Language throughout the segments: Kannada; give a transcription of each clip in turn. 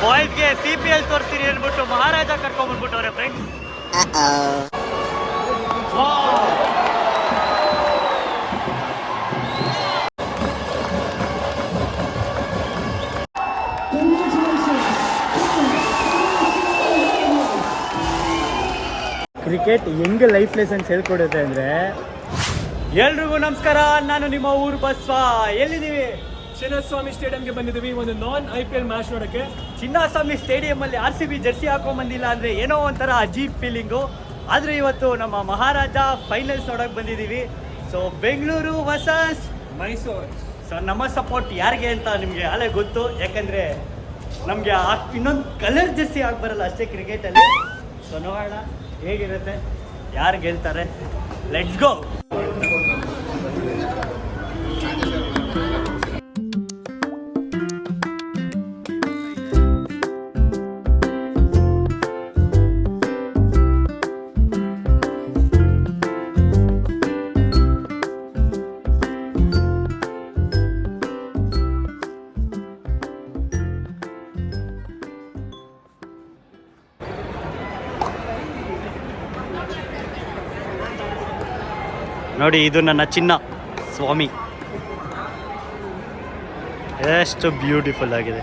ಬಾಯ್ಸ್ಗೆ CPL ತೋರಿಸ್ತೀನಿ ಅಂದ್ಬಿಟ್ಟು ಮಹಾರಾಜ ಕರ್ಕೊಂಡ್ಬಂದ್ಬಿಟ್ಟವ್ರೆ ಫ್ರೆಂಡ್ಸ್. ಕ್ರಿಕೆಟ್ ಹೆಂಗೆ ಲೈಫ್ ಲೆಸನ್ಸ್ ಹೇಳ್ಕೊಡುತ್ತೆ ಅಂದರೆ, ಎಲ್ರಿಗೂ ನಮಸ್ಕಾರ. ನಾನು ನಿಮ್ಮ ಊರು ಬಸ್ವ. ಎಲ್ಲಿದ್ದೀವಿ? ಚಿನ್ನಸ್ವಾಮಿ ಸ್ಟೇಡಿಯಂಗೆ ಬಂದಿದ್ದೀವಿ. ಒಂದು ನಾನ್ IPL ಮ್ಯಾಚ್ ನೋಡೋಕ್ಕೆ. ಚಿನ್ನಸ್ವಾಮಿ ಸ್ಟೇಡಿಯಮಲ್ಲಿ RCB ಜರ್ಸಿ ಹಾಕೊಂಡ್ಬಂದಿಲ್ಲ ಅಂದರೆ ಏನೋ ಒಂಥರ ಅಜೀಬ್ ಫೀಲಿಂಗು. ಆದರೆ ಇವತ್ತು ನಮ್ಮ ಮಹಾರಾಜ ಫೈನಲ್ಸ್ ನೋಡೋಕೆ ಬಂದಿದ್ದೀವಿ. So Bengaluru versus Mysuru. So ನಮ್ಮ ಸಪೋರ್ಟ್ ಯಾರಿಗೆ ಅಂತ ನಿಮಗೆ ಅಲ್ಲೇ ಗೊತ್ತು. ಯಾಕಂದರೆ ನಮಗೆ ಇನ್ನೊಂದು ಕಲರ್ ಜರ್ಸಿ ಆಗಿ ಬರಲ್ಲ ಅಷ್ಟೇ ಕ್ರಿಕೆಟಲ್ಲಿ. ಸೊ ನೋಡೋಣ ಹೇಗಿರುತ್ತೆ, ಯಾರು ಗೆಲ್ತಾರೆ. Let's go. ನೋಡಿ, ಇದು ನನ್ನ ಚಿನ್ನ ಸ್ವಾಮಿ. ಎಷ್ಟು ಬ್ಯೂಟಿಫುಲ್ ಆಗಿದೆ.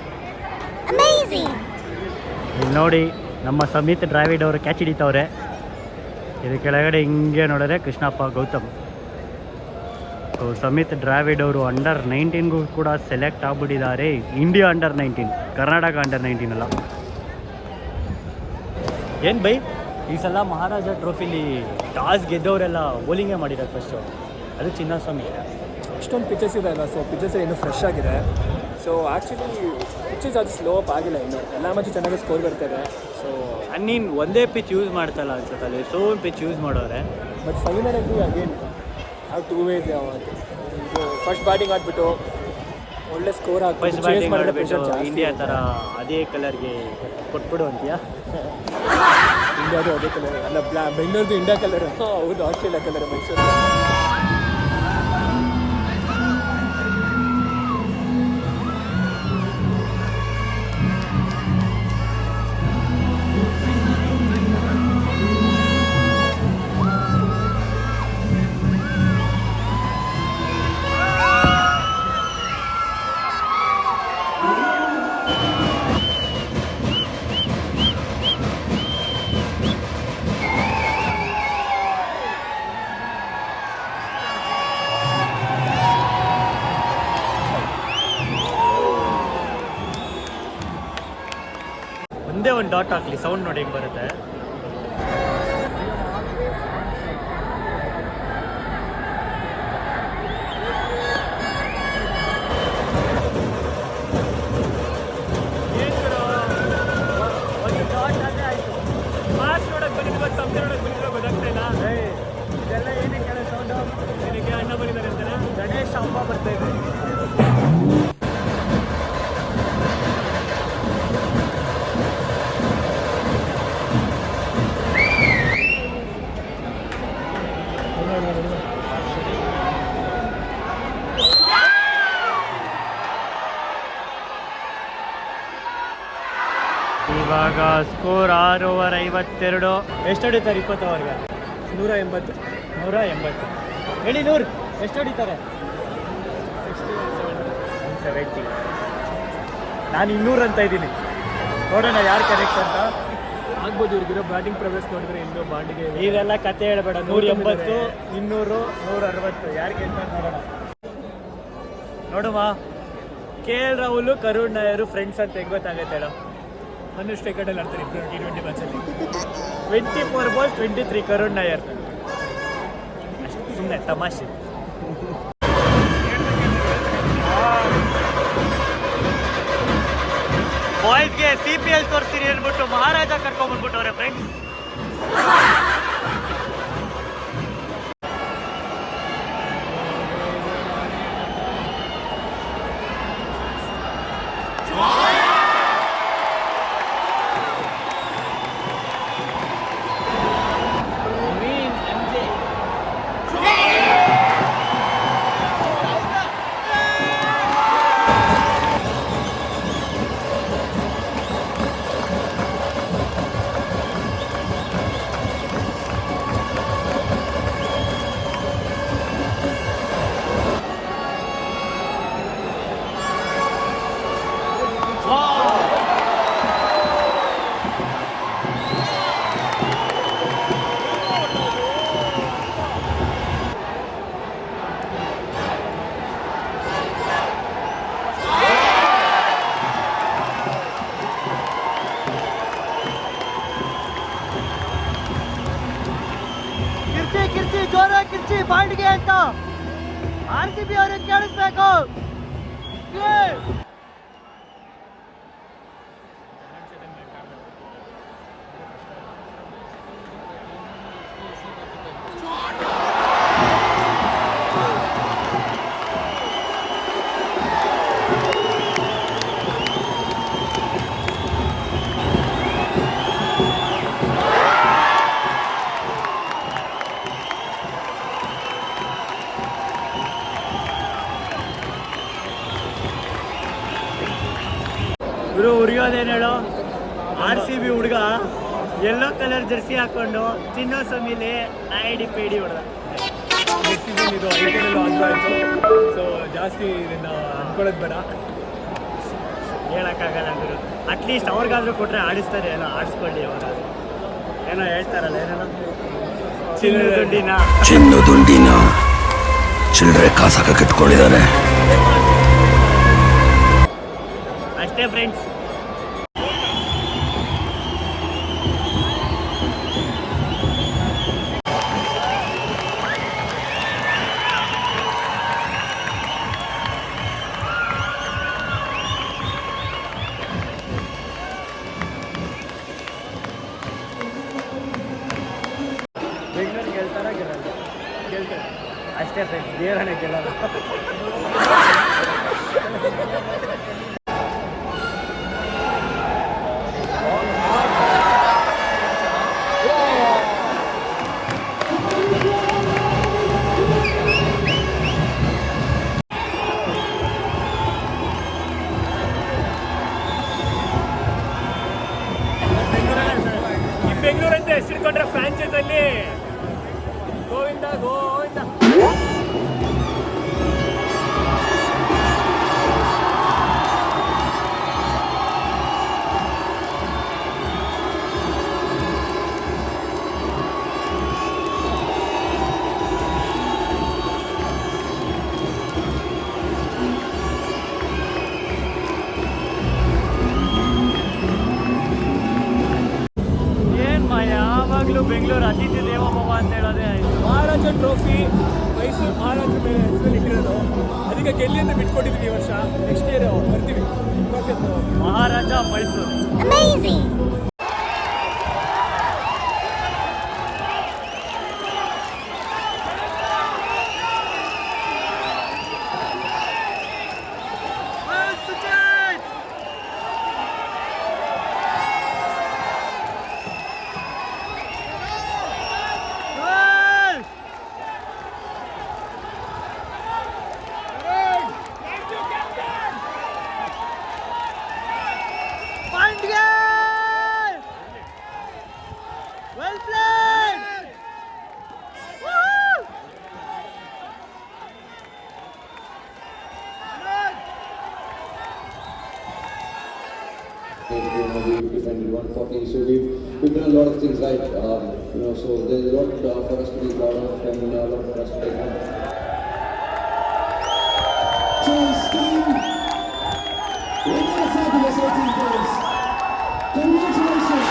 ಇಲ್ಲಿ ನೋಡಿ, ನಮ್ಮ ಸಮಿತ್ ದ್ರಾವಿಡ್ ಅವರು ಕ್ಯಾಚ್ ಹಿಡಿತವ್ರೆ. ಇದು ಕೆಳಗಡೆ ಹಿಂಗೆ ನೋಡಿದ್ರೆ ಕೃಷ್ಣಪ್ಪ ಗೌತಮ್. ಸೊ ಸಮಿತ್ ದ್ರಾವಿಡ್ ಅವರು ಅಂಡರ್-19ಗೂ ಕೂಡ ಸೆಲೆಕ್ಟ್ ಆಗ್ಬಿಟ್ಟಿದ್ದಾರೆ. ಇಂಡಿಯಾ ಅಂಡರ್-19, ಕರ್ನಾಟಕ ಅಂಡರ್-19 ಅಲ್ಲ. ಏನು ಬೈ, ಈ ಸಲ ಮಹಾರಾಜ ಟ್ರೋಫಿಲಿ ಟಾಸ್ ಗೆದ್ದವರೆಲ್ಲ ಬೌಲಿಂಗೇ ಮಾಡಿದ್ದಾರೆ ಫಸ್ಟು. ಅದು ಚಿನ್ನಸ್ವಾಮಿ. ಅಷ್ಟೊಂದು ಪಿಚಸ್ ಇದೆ ಅಲ್ಲ, ಸೊ ಪಿಚಸ್ ಇನ್ನೂ ಫ್ರೆಶ್ ಆಗಿದೆ. ಸೊ ಆ್ಯಕ್ಚುಲಿ ಪಿಚಸ್ ಅದು ಸ್ಲೋ ಅಪ್ ಆಗಿಲ್ಲ ಇನ್ನೂ. ಎಲ್ಲ ಮ್ಯಾಚು ಚೆನ್ನಾಗಿ ಸ್ಕೋರ್ ಬರ್ತಾರೆ. ಸೊ ನೀನು ಒಂದೇ ಪಿಚ್ ಯೂಸ್ ಮಾಡ್ತಲ್ಲ ಅನ್ಸುತ್ತೆ, ಅಲ್ಲಿ ಸೋನ್ ಪಿಚ್ ಯೂಸ್ ಮಾಡೋರೆ. ಬಟ್ ಫೈನಲಲ್ಲಿ ಅಗೇನ್ ಯಾವ 2 ways. ಇದು ಫಸ್ಟ್ ಬ್ಯಾಟಿಂಗ್ ಆಡ್ಬಿಟ್ಟು ಒಳ್ಳೆ ಸ್ಕೋರ್ ಫಸ್ಟ್ ಆಗ್ಬಿಟ್ಟು ಬ್ಯಾಟಿಂಗ್ ಮಾಡಿಬಿಟ್ಟು ಇಂಡಿಯಾ ಥರ ಅದೇ ಕಲರ್ಗೆ ಕೊಟ್ಬಿಡು ಅಂತೀಯಾ? ಇಂಡಿಯಾದು ಅದೇ ಕಲರ್ ಅಲ್ಲ, ಬೆಂಗಳೂರ್ದು ಇಂಡಿಯಾ ಕಲರ್. ಹೌದು, ಆಸ್ಟ್ರೇಲಿಯಾ ಕಲರ್ ಮೈಸೂರು. ಒಂದೇ ಒಂದು ಡಾಟ್ ಹಾಕಲಿ, ಸೌಂಡ್ ನೋಡಿ ಹೆಂಗೆ ಬರುತ್ತೆ. ಒಂದು ಡಾಟ್ ಆದರೆ ಆಯಿತು. ಮ್ಯಾಚ್ ನೋಡೋಕೆ ಬಂದಿದ್ದು, ತಮ್ಮದೇ ನೋಡೋಕೆ ಬಂದಿರೋ ಗೊತ್ತಾಗ್ತಾ ಇಲ್ಲ. ಇದೆಲ್ಲ ಏನಕ್ಕೆ ಕೇಳೋ ಸೌಂಡು? ಏನಕ್ಕೆ ಅಣ್ಣ ಬಂದಿದ್ದಾರೆ ಅಂತಾನೆ? ಗಣೇಶ ಹಬ್ಬ ಬರ್ತಾ ಇದೆ. ಇವಾಗ ಸ್ಕೋರ್ 6 ಓವರ್ 52. ಎಷ್ಟು ಹೊಡಿತಾರೆ 20 ಓವರ್ಗೆ? 180. 180. ಹೇಳಿ 100 ಎಷ್ಟು ಹೊಡಿತಾರೆ? 70. ನಾನು 200 ಅಂತ ಇದ್ದೀನಿ. ನೋಡೋಣ ಯಾರು ಕರೆಕ್ಟ್ ಅಂತ. ಆಗ್ಬೋದು. ಇವ್ರಿಗಿರೋ ಬ್ಯಾಟಿಂಗ್ ಪ್ರವೇಶ ನೋಡಿದ್ರೆ ಇನ್ನೂ ಬಾಂಡಿಗೆ ಇದೆಲ್ಲ ಕತೆ ಹೇಳಬೇಡ. 180, 200, 160 ಯಾರು ಗೆಲ್ತಾರೆ ನೋಡೋಣ. ನೋಡುವ, KL ರಾಹುಲ್, ಕರುಣ್ ನಾಯರ್ ಫ್ರೆಂಡ್ಸ್ ಅಂತ ಹೆಂಗೆ ಗೊತ್ತಾಗುತ್ತೆ ಹೇಳೋ? 100 ಸ್ಟ್ರೈಕಲ್ಲಿ ಆಡ್ತಾರೆ ಇಬ್ಬರು T20 ಮ್ಯಾಚಲ್ಲಿ. 24 balls 23 ಕರುಣ್ ನಾಯರ್. ಅಷ್ಟು ಸುಮ್ಮನೆ ತಮಾಷೆ. ಬಾಯ್ಸ್ಗೆ CPL ತೋರಿಸ್ತೀನಿ ಅಂದ್ಬಿಟ್ಟು ಮಹಾರಾಜ ಕರ್ಕೊಂಡ್ಬಂದ್ಬಿಟ್ಟವ್ರೆ ಫ್ರೆಂಡ್ಸ್. ಮಿರ್ಚಿ ಬಾಂಡ್ಗೆ ಅಂತ RCB ಅವ್ರಿಗೆ ಕೇಳಿಸ್ಬೇಕು. ಇವರು ಹುಡುಗೋದೇನು ಹೇಳೋ, RCB ಹುಡುಗ ಯೆಲ್ಲೋ ಕಲರ್ ಜರ್ಸಿ ಹಾಕೊಂಡು ಚಿನ್ನೋ ಸಮೀಲಿ ಐಡಿ ಪೇಡಿ ಹೊಡೆದ. ನೆಕ್ಸ್ಟ್ ಸೀಸನ್ ಇದು IPL ಆದರೂ ಆಯಿತು. ಸೊ ಜಾಸ್ತಿ ಇದನ್ನು ಅನ್ಕೊಳ್ಳೋದು ಬೇಡ, ಹೇಳೋಕ್ಕಾಗಲ್ಲ ಗುರು. ಅಟ್ಲೀಸ್ಟ್ ಅವ್ರಿಗಾದ್ರೂ ಕೊಟ್ಟರೆ ಆಡಿಸ್ತಾರೆ, ಏನೋ ಆಡಿಸ್ಕೊಳ್ಳಿ ಅವರಾದ್ರು. ಏನೋ ಹೇಳ್ತಾರಲ್ಲ, ಏನೇನೋ ಚಿನ್ನ ದುಂಡಿನ ಚಿಲ್ಲರೆ ಕಾಸಕ ಕಿಟ್ಕೊಂಡಿದ್ದಾರೆ ಅಷ್ಟೇ ಫ್ರೆಂಡ್ಸ್. ಬೆಂಗಳೂರು ಗೆಲ್ತಾರ ಗೆಲ್ಲಲ್ಲ? ಗೆಲ್ತಾರೆ ಅಷ್ಟೇ ಫ್ರೆಂಡ್ಸ್, ದೇವರೇ ಗೆಲ್ಲಲ್ಲ. ಬೆಂಗಳೂರು ಅಂತ ಹೆಸರಿಕೊಂಡ್ರೆ ಫ್ರಾಂಚೈಸಲ್ಲಿ ಗೋವಿಂದ ಗೋವಿಂದ. ಯಾವಾಗಲೂ ಬೆಂಗಳೂರು ಅತಿಥಿ ದೇವೋಭವ ಅಂತ ಹೇಳೋದೇ ಆಯಿತು. ಮಹಾರಾಜ ಟ್ರೋಫಿ ಮೈಸೂರು ಮಹಾರಾಜ ಹೆಸರಲ್ಲಿ ಇಟ್ಟಿರೋದು, ಅದಕ್ಕೆ ಗೆಲ್ಲಿ ಅಂತ ಬಿಟ್ಕೊಟ್ಟಿದ್ವಿ ಈ ವರ್ಷ. ನೆಕ್ಸ್ಟ್ ಇಯರ್ ಬರ್ತೀವಿ ಟ್ರೋಫಿ ಅಂತ. ಮಹಾರಾಜ Mysuru. Well played! Woo! Defended 140, so we've done a lot of things right, so there's a lot for us to be proud of and a lot for us to take on. Charles King, with a fabulous 18 goals. Congratulations!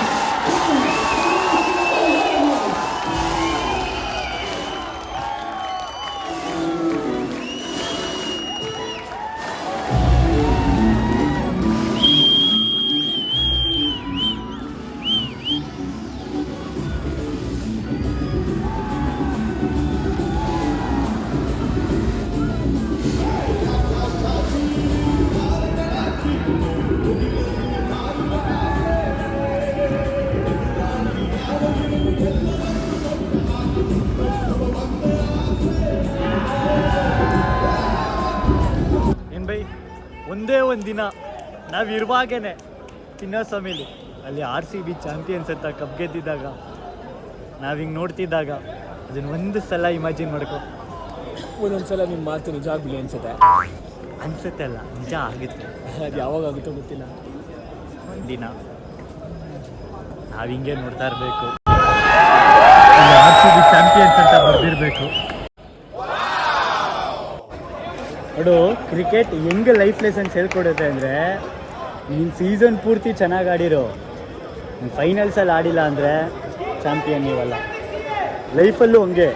ಒಂದೇ ಒಂದು ದಿನ ನಾವಿರುವಾಗೇ ಚಿನ್ನಸ್ವಾಮಿಲಿ ಅಲ್ಲಿ RCB ಚಾಂಪಿಯನ್ಸ್ ಅಂತ ಕಪ್ ಗೆದ್ದಿದ್ದಾಗ ನಾವು ಹಿಂಗೆ ನೋಡ್ತಿದ್ದಾಗ ಅದನ್ನು ಒಂದು ಸಲ ಇಮ್ಯಾಜಿನ್ ಮಾಡ್ಕೊ. ಒಂದೊಂದ್ಸಲ ನಿಮ್ಮ ಮಾತು ನಿಜ ಆಗಲಿ ಅನ್ಸುತ್ತೆ. ಅನ್ಸುತ್ತೆ ಅಲ್ಲ, ನಿಜ ಆಗುತ್ತೆ. ಅದು ಯಾವಾಗ ಆಗುತ್ತೋ ಗೊತ್ತಿಲ್ಲ. ಒಂದಿನ ನಾವು ಹಿಂಗೆ ನೋಡ್ತಾ ಇರಬೇಕು, RCB ಚಾಂಪಿಯನ್ಸ್ ಅಂತ ಬರ್ದಿರಬೇಕು. ನೋಡು, ಕ್ರಿಕೆಟ್ ಹೆಂಗೆ ಲೈಫ್ ಲೆಸನ್ಸ್ ಹೇಳ್ಕೊಡುತ್ತೆ ಅಂದರೆ, ನೀನು ಸೀಸನ್ ಪೂರ್ತಿ ಚೆನ್ನಾಗಿ ಆಡಿರೋ, ನೀನು ಫೈನಲ್ಸಲ್ಲಿ ಆಡಿಲ್ಲ ಅಂದರೆ ಚಾಂಪಿಯನ್ ನೀವಲ್ಲ. ಲೈಫಲ್ಲೂ ಹಂಗೆ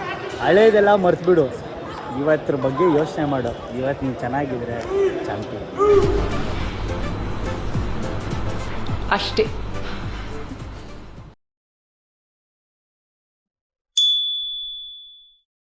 ಹಳೇದೆಲ್ಲ ಮರ್ತ್ಬಿಡು, ಇವತ್ತರ ಬಗ್ಗೆ ಯೋಚನೆ ಮಾಡು. ಇವತ್ತು ನೀನು ಚೆನ್ನಾಗಿದ್ರೆ ಚಾಂಪಿಯನ್ ಅಷ್ಟೇ.